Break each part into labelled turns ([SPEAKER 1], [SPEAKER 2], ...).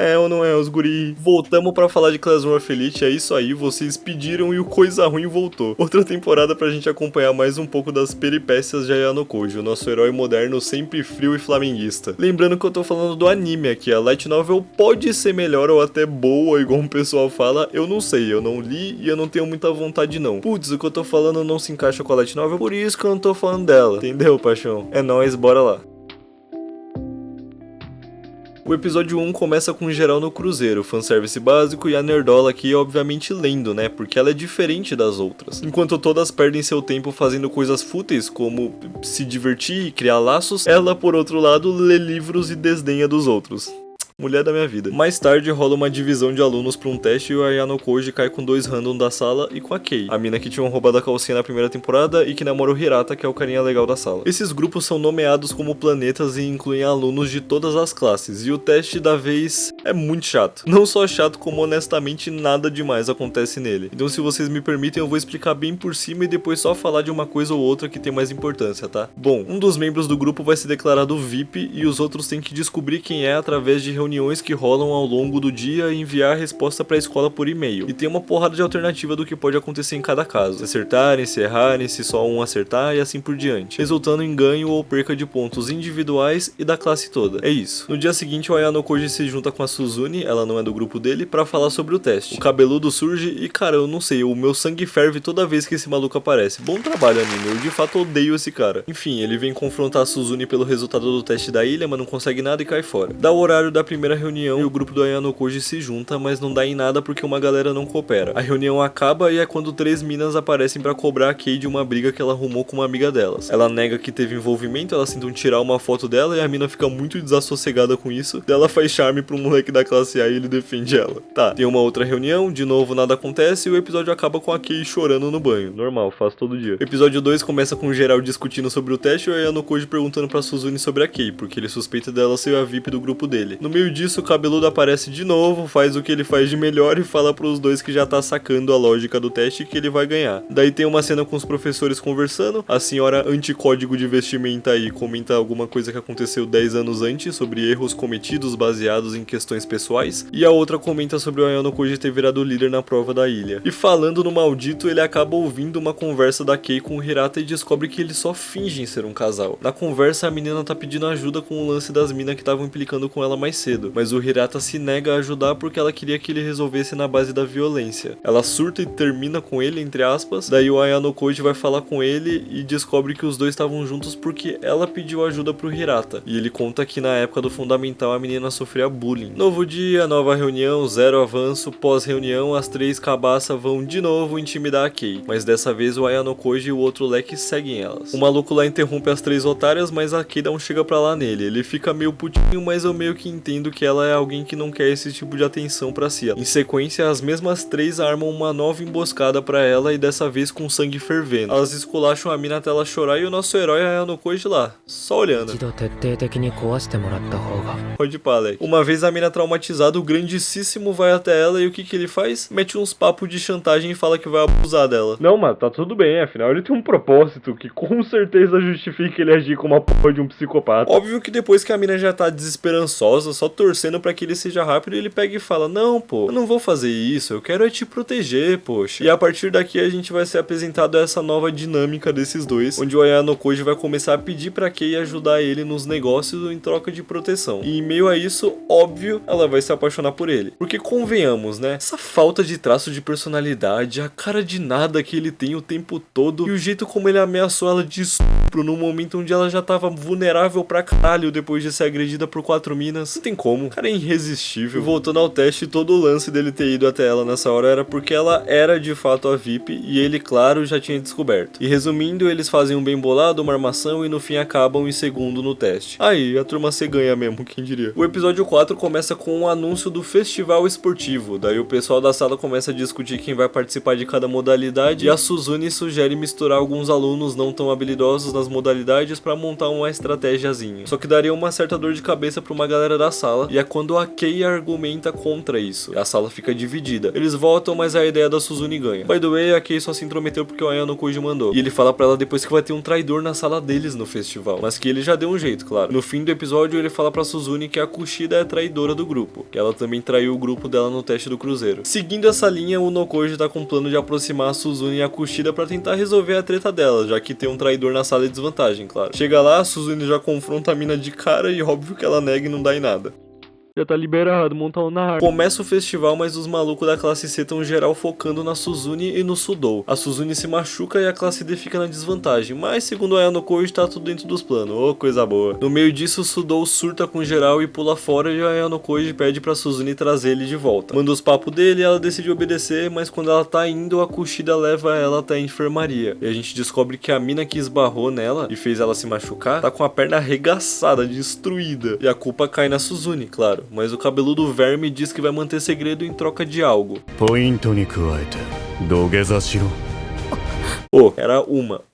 [SPEAKER 1] É ou não é, os guri? Voltamos pra falar de Classroom of Elite, é isso aí, vocês pediram e o Coisa Ruim voltou. Outra temporada pra gente acompanhar mais um pouco das peripécias de Ayano Koji, o nosso herói moderno sempre frio e flamenguista. Lembrando que eu tô falando do anime aqui, a Light Novel pode ser melhor ou até boa, igual o pessoal fala, eu não sei, eu não li e eu não tenho muita vontade não. Putz, o que eu tô falando não se encaixa com a Light Novel, por isso que eu não tô falando dela, entendeu, paixão? É nóis, bora lá. O episódio 1 começa com geral no cruzeiro, fanservice básico e a nerdola aqui obviamente lendo, né, porque ela é diferente das outras. Enquanto todas perdem seu tempo fazendo coisas fúteis, como se divertir e criar laços, ela, por outro lado, lê livros e desdenha dos outros. Mulher da minha vida. Mais tarde rola uma divisão de alunos pra um teste e o Ayano Koji cai com 2 random da sala e com a Kei, a mina que tinham roubado a calcinha na primeira temporada e que namora o Hirata, que é o carinha legal da sala. Esses grupos são nomeados como planetas e incluem alunos de todas as classes, e o teste da vez é muito chato. Não só chato, como honestamente nada demais acontece nele. Então, se vocês me permitem, eu vou explicar bem por cima e depois só falar de uma coisa ou outra que tem mais importância, tá? Bom, um dos membros do grupo vai ser declarado VIP e os outros têm que descobrir quem é através de reuniões que rolam ao longo do dia e enviar a resposta para a escola por e-mail. E tem uma porrada de alternativa do que pode acontecer em cada caso. Se acertarem, se errarem, se só um acertar e assim por diante, resultando em ganho ou perca de pontos individuais e da classe toda. É isso. No dia seguinte, o Ayano Koji se junta com a Suzune, ela não é do grupo dele, para falar sobre o teste. O cabeludo surge e, cara, eu não sei, o meu sangue ferve toda vez que esse maluco aparece. Bom trabalho, anime, eu de fato odeio esse cara. Enfim, ele vem confrontar a Suzune pelo resultado do teste da ilha, mas não consegue nada e cai fora. Dá o horário da primeira reunião e o grupo do Ayano Koji se junta, mas não dá em nada porque uma galera não coopera. A reunião acaba e é quando 3 minas aparecem pra cobrar a Kei de uma briga que ela arrumou com uma amiga delas. Ela nega que teve envolvimento, elas tentam tirar uma foto dela e a mina fica muito desassossegada com isso. Ela faz charme pro moleque da classe A e ele defende ela. Tá, tem uma outra reunião, de novo nada acontece e o episódio acaba com a Kei chorando no banho. Normal, faz todo dia. O episódio 2 começa com o geral discutindo sobre o teste e o Ayano Koji perguntando pra Suzune sobre a Kei, porque ele suspeita dela ser a VIP do grupo dele. No meio disso, o cabeludo aparece de novo, faz o que ele faz de melhor e fala pros dois que já tá sacando a lógica do teste e que ele vai ganhar. Daí tem uma cena com os professores conversando, a senhora anticódigo de vestimenta aí comenta alguma coisa que aconteceu 10 anos antes sobre erros cometidos baseados em questões pessoais, e a outra comenta sobre o Ayano Koji ter virado líder na prova da ilha. E falando no maldito, ele acaba ouvindo uma conversa da Kei com o Hirata e descobre que eles só fingem ser um casal. Na conversa, a menina tá pedindo ajuda com o lance das minas que estavam implicando com ela mais cedo, mas o Hirata se nega a ajudar porque ela queria que ele resolvesse na base da violência. Ela surta e termina com ele, entre aspas, daí o Ayano Koji vai falar com ele e descobre que os dois estavam juntos porque ela pediu ajuda pro Hirata, e ele conta que na época do fundamental a menina sofria bullying. Novo dia, nova reunião, zero avanço, pós-reunião as 3 cabaças vão de novo intimidar a Kei, mas dessa vez o Ayano Koji e o outro leque seguem elas. O maluco lá interrompe as 3 otárias, mas a Kei dá um chega pra lá nele. Ele fica meio putinho, mas eu meio que entendo que ela é alguém que não quer esse tipo de atenção pra si. Em sequência, as mesmas 3 armam uma nova emboscada pra ela e dessa vez com sangue fervendo. Elas esculacham a mina até ela chorar e o nosso herói Ayano Koji lá, só olhando. Pode pá, Leque. Uma vez a mina traumatizada, o grandíssimo vai até ela e o que ele faz? Mete uns papos de chantagem e fala que vai abusar dela. Não, mano, tá tudo bem, afinal ele tem um propósito que com certeza justifica ele agir como a porra de um psicopata. Óbvio que depois que a mina já tá desesperançosa, só torcendo pra que ele seja rápido, ele pega e fala, não, pô, eu não vou fazer isso, eu quero é te proteger, poxa. E a partir daqui a gente vai ser apresentado a essa nova dinâmica desses dois, onde o Ayano Koji vai começar a pedir pra Kei ajudar ele nos negócios em troca de proteção. E em meio a isso, óbvio, ela vai se apaixonar por ele. Porque convenhamos, né, essa falta de traço de personalidade, a cara de nada que ele tem o tempo todo, e o jeito como ele ameaçou ela de estupro no momento onde ela já tava vulnerável pra caralho depois de ser agredida por 4 minas, não tem como, o cara é irresistível. E voltando ao teste, todo o lance dele ter ido até ela nessa hora era porque ela era de fato a VIP e ele, claro, já tinha descoberto. E resumindo, eles fazem um bem bolado, uma armação e no fim acabam em segundo no teste. Aí, a turma se ganha mesmo, quem diria. O episódio 4 começa com um anúncio do festival esportivo, daí o pessoal da sala começa a discutir quem vai participar de cada modalidade e a Suzune sugere misturar alguns alunos não tão habilidosos nas as modalidades pra montar uma estratégiazinha. Só que daria uma certa dor de cabeça pra uma galera da sala, e é quando a Kei argumenta contra isso. E a sala fica dividida. Eles votam, mas a ideia da Suzune ganha. By the way, a Kei só se intrometeu porque o Ayano Koji mandou. E ele fala pra ela depois que vai ter um traidor na sala deles no festival, mas que ele já deu um jeito, claro. No fim do episódio, ele fala pra Suzune que a Kushida é traidora do grupo, que ela também traiu o grupo dela no teste do cruzeiro. Seguindo essa linha, o Nokoji tá com um plano de aproximar a Suzune e a Kushida pra tentar resolver a treta dela, já que tem um traidor na sala de desvantagem, claro. Chega lá, a Suzune já confronta a mina de cara e óbvio que ela nega e não dá em nada. Já tá liberado, montar um na Começa o festival, mas os malucos da classe C tão geral focando na Suzune e no Sudou. A Suzune se machuca e a classe D fica na desvantagem, mas segundo a Ayano Koji tá tudo dentro dos planos, ô coisa boa. No meio disso, o Sudou surta com geral e pula fora e a Ayano Koji pede pra Suzune trazer ele de volta. Manda os papos dele e ela decide obedecer, mas quando ela tá indo, a Kushida leva ela até a enfermaria. E a gente descobre que a mina que esbarrou nela e fez ela se machucar, tá com a perna arregaçada, destruída. E a culpa cai na Suzune, claro. Mas o cabeludo verme diz que vai manter segredo em troca de algo. Era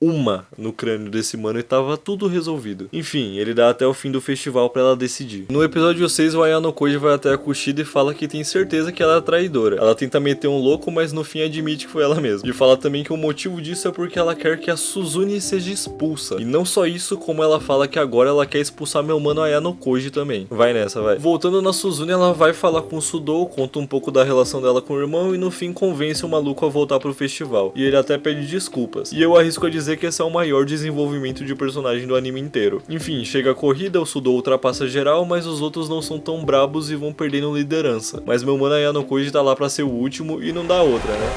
[SPEAKER 1] uma no crânio desse mano e tava tudo resolvido. Enfim, ele dá até o fim do festival pra ela decidir. No episódio 6, o Ayano Koji vai até a Kushida e fala que tem certeza que ela é traidora. Ela tenta meter um louco, mas no fim admite que foi ela mesma. E fala também que o motivo disso é porque ela quer que a Suzune seja expulsa. E não só isso, como ela fala que agora ela quer expulsar meu mano Ayano Koji também. Vai nessa, vai. Voltando na Suzune, ela vai falar com o Sudou, conta um pouco da relação dela com o irmão e no fim convence o maluco a voltar pro festival. E ele até pede desculpas. E eu arrisco a dizer que esse é o maior desenvolvimento de personagem do anime inteiro. Enfim, chega a corrida, o Sudou ultrapassa geral, mas os outros não são tão brabos e vão perdendo liderança. Mas meu mano Ayano Koji tá lá pra ser o último e não dá outra, né?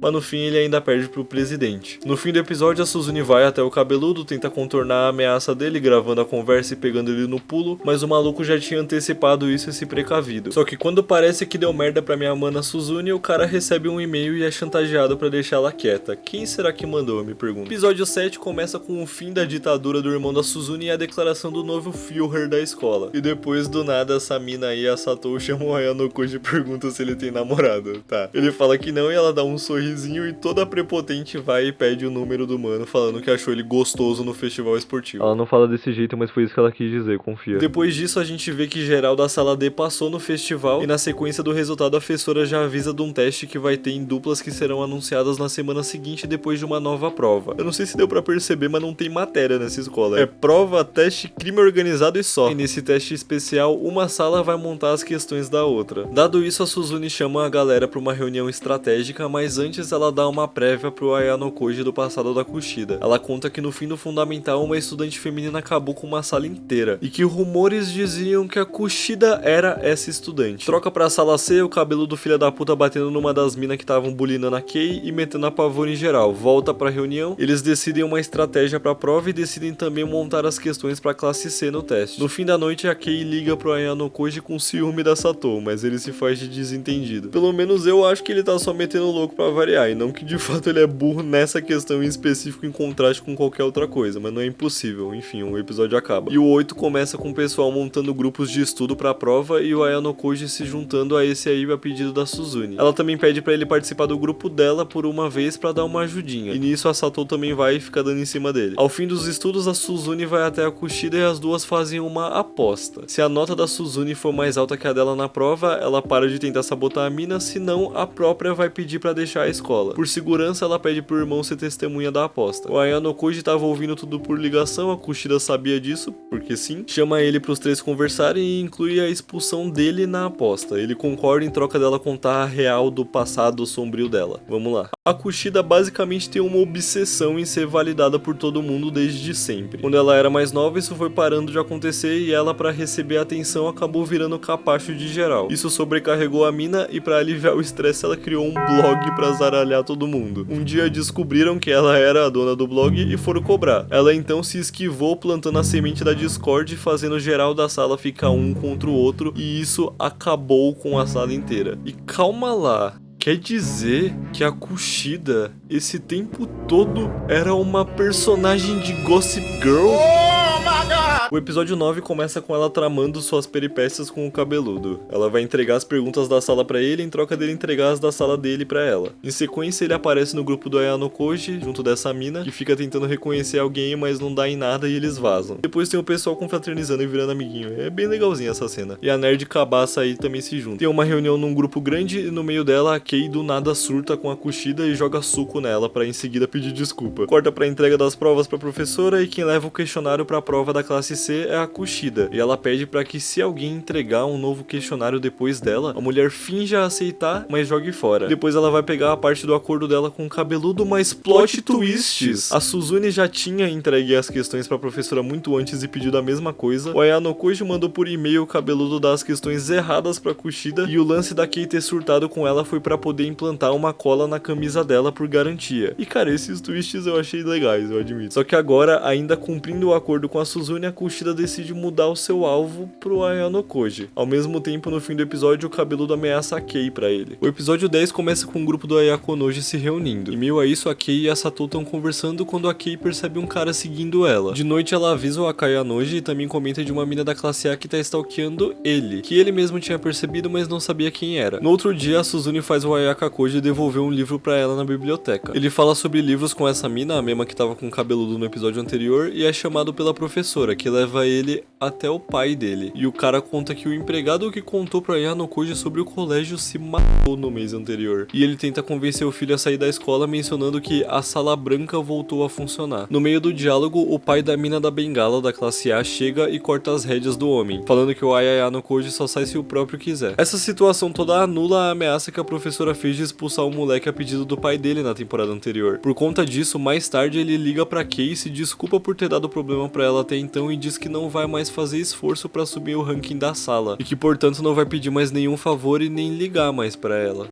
[SPEAKER 1] Mas no fim ele ainda perde pro presidente. No fim do episódio, a Suzune vai até o cabeludo, tenta contornar a ameaça dele, gravando a conversa e pegando ele no pulo, mas o maluco já tinha antecipado isso e se precavido. Só que quando parece que deu merda pra minha mana Suzune, o cara recebe um e-mail e é chantageado pra deixar ela quieta. Quem será que mandou, eu me pergunto. O episódio 7 começa com o fim da ditadura do irmão da Suzune e a declaração do novo Führer da escola. E depois, do nada, essa mina aí, a Satou, chama o Ayano Koji e pergunta se ele tem namorada. Tá. Ele fala que não e ela dá um sorriso e toda prepotente vai e pede o número do mano, falando que achou ele gostoso no festival esportivo. Ela não fala desse jeito, mas foi isso que ela quis dizer, confia. Depois disso, a gente vê que geral da sala D passou no festival e na sequência do resultado a professora já avisa de um teste que vai ter em duplas que serão anunciadas na semana seguinte depois de uma nova prova. Eu não sei se deu pra perceber, mas não tem matéria nessa escola. É prova, teste, crime organizado e só. E nesse teste especial, uma sala vai montar as questões da outra. Dado isso, a Suzune chama a galera pra uma reunião estratégica, mas antes ela dá uma prévia pro Ayano Koji do passado da Kushida. Ela conta que no fim do fundamental uma estudante feminina acabou com uma sala inteira e que rumores diziam que a Kushida era essa estudante. Troca pra sala C, o cabelo do filho da puta batendo numa das minas que estavam bulinando a Kei e metendo a pavor em geral. Volta pra reunião, eles decidem uma estratégia pra prova e decidem também montar as questões pra classe C no teste. No fim da noite, a Kei liga pro Ayano Koji com ciúme da Satou, mas ele se faz de desentendido. Pelo menos eu acho que ele tá só metendo louco pra variar, e não que de fato ele é burro nessa questão em específico em contraste com qualquer outra coisa, mas não é impossível. Enfim, o episódio acaba. E o 8 começa com o pessoal montando grupos de estudo pra prova e o Ayano Koji se juntando a esse aí a pedido da Suzune. Ela também pede pra ele participar do grupo dela por uma vez pra dar uma ajudinha, e nisso a Satou também vai e fica dando em cima dele. Ao fim dos estudos, a Suzune vai até a Kushida e as duas fazem uma aposta. Se a nota da Suzune for mais alta que a dela na prova, ela para de tentar sabotar a mina, senão a própria vai pedir pra deixar a escola. Por segurança, ela pede pro irmão ser testemunha da aposta. O Ayano Koji tava ouvindo tudo por ligação, a Kushida sabia disso, porque sim, chama ele pros três conversarem e inclui a expulsão dele na aposta. Ele concorda em troca dela contar a real do passado sombrio dela. Vamos lá. A Kushida basicamente tem uma obsessão em ser validada por todo mundo desde sempre. Quando ela era mais nova, isso foi parando de acontecer e ela, pra receber atenção, acabou virando capacho de geral. Isso sobrecarregou a mina e pra aliviar o estresse ela criou um blog pra zaralhar todo mundo. Um dia descobriram que ela era a dona do blog e foram cobrar. Ela então se esquivou plantando a semente da Discord, fazendo geral da sala ficar um contra o outro, e isso acabou com a sala inteira. E calma lá, quer dizer que a Kushida esse tempo todo era uma personagem de Gossip Girl? Oh my God! O episódio 9 começa com ela tramando suas peripécias com o cabeludo. Ela vai entregar as perguntas da sala pra ele em troca dele entregar as da sala dele pra ela. Em sequência, ele aparece no grupo do Ayano Koji, junto dessa mina, que fica tentando reconhecer alguém, mas não dá em nada e eles vazam. Depois tem o pessoal confraternizando e virando amiguinho. É bem legalzinha essa cena. E a nerd cabaça aí também se junta. Tem uma reunião num grupo grande e no meio dela a Kei do nada surta com a Kushida e joga suco nela pra em seguida pedir desculpa. Corta pra entrega das provas pra professora e quem leva o questionário pra prova da classe C é a Kushida. E ela pede pra que se alguém entregar um novo questionário depois dela, a mulher finja aceitar, mas jogue fora. Depois ela vai pegar a parte do acordo dela com o cabeludo, mas plot twists! A Suzune já tinha entregue as questões pra professora muito antes e pedido a mesma coisa. O Ayano Koji mandou por e-mail o cabeludo dar as questões erradas pra Kushida e o lance da Kei ter surtado com ela foi pra poder implantar uma cola na camisa dela por garantia. E cara, esses twists eu achei legais, eu admito. Só que agora, ainda cumprindo o acordo com a Suzune, a Kushida decide mudar o seu alvo pro Ayano Koji. Ao mesmo tempo, no fim do episódio, o cabeludo ameaça a Kei pra ele. O episódio 10 começa com um grupo do Ayako Noji se reunindo. Em meio a isso, a Kei e a Satou estão conversando quando a Kei percebe um cara seguindo ela. De noite, ela avisa o Akaya Noji e também comenta de uma mina da classe A que tá stalkeando ele, que ele mesmo tinha percebido, mas não sabia quem era. No outro dia, a Suzune faz o Ayaka Koji devolver um livro pra ela na biblioteca. Ele fala sobre livros com essa mina, a mesma que tava com o cabeludo no episódio anterior, e é chamado pela professora, que leva ele até o pai dele. E o cara conta que o empregado que contou pra Ayano Koji sobre o colégio se matou no mês anterior. E ele tenta convencer o filho a sair da escola, mencionando que a sala branca voltou a funcionar. No meio do diálogo, o pai da mina da bengala da classe A chega e corta as rédeas do homem, falando que o Ayano Koji só sai se o próprio quiser. Essa situação toda anula a ameaça que a professora fez de expulsar o moleque a pedido do pai dele na temporada anterior. Por conta disso, mais tarde ele liga pra Kei e se desculpa por ter dado problema pra ela até então e diz que não vai mais fazer esforço pra subir o ranking da sala e que portanto não vai pedir mais nenhum favor e nem ligar mais pra ela.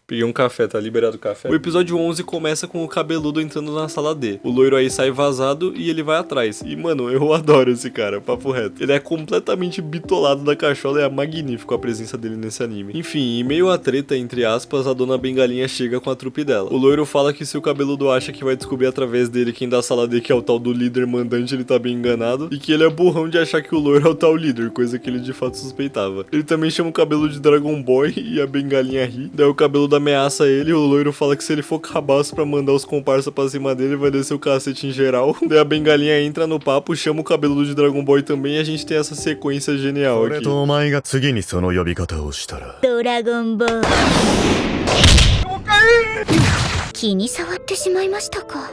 [SPEAKER 1] Peguei um café, tá liberado o café. O episódio 11 começa com o cabeludo entrando na sala D. O loiro aí sai vazado e ele vai atrás. E, mano, eu adoro esse cara, papo reto. Ele é completamente bitolado da cachola e é magnífico a presença dele nesse anime. Enfim, em meio à treta, entre aspas, a dona Bengalinha chega com a trupe dela. O loiro fala que se o cabeludo acha que vai descobrir através dele quem da sala D que é o tal do líder mandante, ele tá bem enganado. E que ele é burrão de achar que o loiro é o tal líder, coisa que ele de fato suspeitava. Ele também chama o cabelo de Dragon Boy e a Bengalinha ri. Daí o cabeludo ameaça ele, o loiro fala que se ele for cabaço pra mandar os comparsa pra cima dele, vai descer o cacete em geral. Daí a Bengalinha entra no papo, chama o cabeludo de Dragon Boy também e a gente tem essa sequência genial aqui.
[SPEAKER 2] Dragon Ball.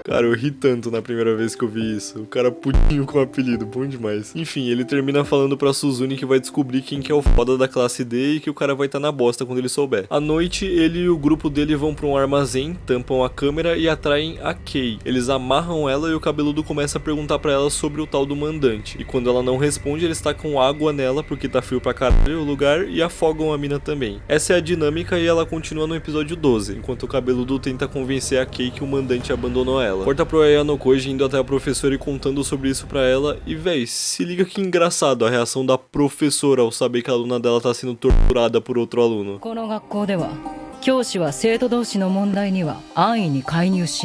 [SPEAKER 1] Cara, eu ri tanto na primeira vez que eu vi isso. O cara putinho com o apelido, bom demais. Enfim, ele termina falando pra Suzune que vai descobrir quem que é o foda da classe D e que o cara vai estar na bosta quando ele souber. À noite, ele e o grupo dele vão pra um armazém, tampam a câmera e atraem a Kei. Eles amarram ela e o cabeludo começa a perguntar pra ela sobre o tal do mandante. E quando ela não responde, eles tacam água nela porque tá frio pra caralho o lugar e afogam a mina também. Essa é a dinâmica e ela continua no episódio 12, enquanto o cabeludo tenta convencer a Kei que o mandante abandonou ela. Corta pro Ayano Koji indo até a professora e contando sobre isso pra ela. E véi, se liga que engraçado a reação da professora ao saber que a aluna dela tá sendo torturada por outro aluno.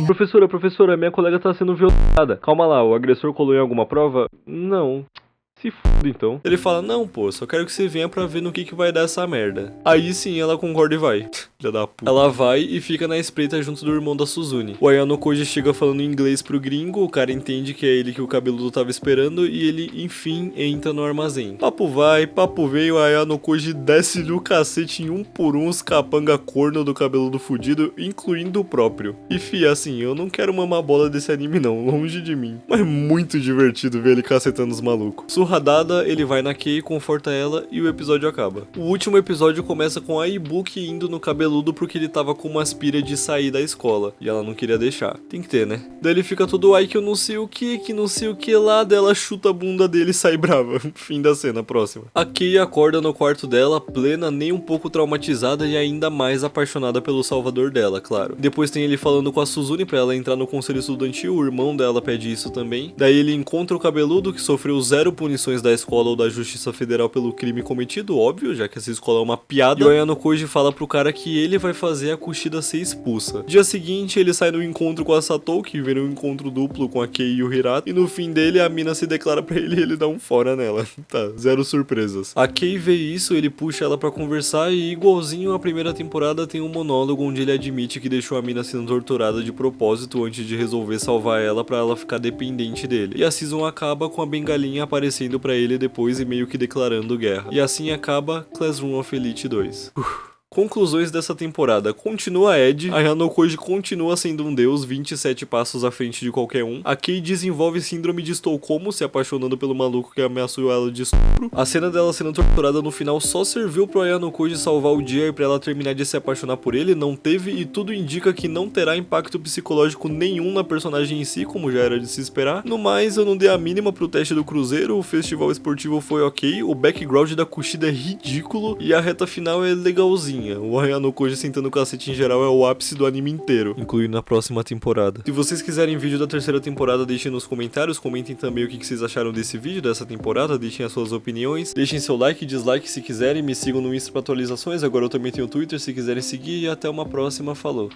[SPEAKER 1] Professora, minha colega tá sendo violentada. Calma lá, o agressor colou em alguma prova? Não. Se fuda então. Ele fala, não pô, só quero que você venha pra ver no que vai dar essa merda. Aí sim ela concorda e vai. Filha da puta. Ela vai e fica na espreita junto do irmão da Suzune. O Ayano Koji chega falando inglês pro gringo, o cara entende que é ele que o cabeludo tava esperando e ele, enfim, entra no armazém. Papo vai, papo veio, o Ayano Koji desce-lhe o cacete em um por um os capanga corno do cabeludo fudido, incluindo o próprio. E fia, assim, eu não quero mamar bola desse anime não, longe de mim. Mas é muito divertido ver ele cacetando os malucos. Surradada, ele vai na Kei, conforta ela e o episódio acaba. O último episódio começa com a Ibuki indo no cabeludo porque ele tava com uma aspira de sair da escola e ela não queria deixar. Tem que ter, né? Daí ele fica todo, ai que eu não sei o que não sei o que lá, dela chuta a bunda dele e sai brava. Fim da cena, próxima. A Kei acorda no quarto dela, plena, nem um pouco traumatizada e ainda mais apaixonada pelo salvador dela, claro. Depois tem ele falando com a Suzune pra ela entrar no conselho estudantil, o irmão dela pede isso também. Daí ele encontra o cabeludo que sofreu 0 punição punições da escola ou da Justiça Federal pelo crime cometido, óbvio, já que essa escola é uma piada. E o Ayano Koji fala pro cara que ele vai fazer a Kushida ser expulsa. Dia seguinte, ele sai no encontro com a Satou, que vira um encontro duplo com a Kei e o Hirata, e no fim dele a mina se declara pra ele e ele dá um fora nela. Tá, zero surpresas. A Kei vê isso, ele puxa ela pra conversar e igualzinho à primeira temporada tem um monólogo onde ele admite que deixou a mina sendo torturada de propósito antes de resolver salvar ela pra ela ficar dependente dele. E a season acaba com a bengalinha aparecendo pra ele depois e meio que declarando guerra. E assim acaba Classroom of Elite 2. Conclusões dessa temporada. Continua Ed, a Ayano Koji continua sendo um deus, 27 passos à frente de qualquer um. A Kei desenvolve síndrome de Estocolmo, se apaixonando pelo maluco que ameaçou ela de estupro. A cena dela sendo torturada no final só serviu pro Ayano Koji salvar o dia e pra ela terminar de se apaixonar por ele, não teve, e tudo indica que não terá impacto psicológico nenhum na personagem em si, como já era de se esperar. No mais, eu não dei a mínima pro teste do Cruzeiro, o festival esportivo foi ok, o background da Kushida é ridículo e a reta final é legalzinha. O Ayano Koji sentando o cacete em geral é o ápice do anime inteiro, incluindo na próxima temporada. Se vocês quiserem vídeo da terceira temporada, deixem nos comentários, comentem também o que vocês acharam desse vídeo, dessa temporada, deixem as suas opiniões, deixem seu like e dislike se quiserem, me sigam no Insta para atualizações, agora eu também tenho o Twitter se quiserem seguir, e até uma próxima, falou!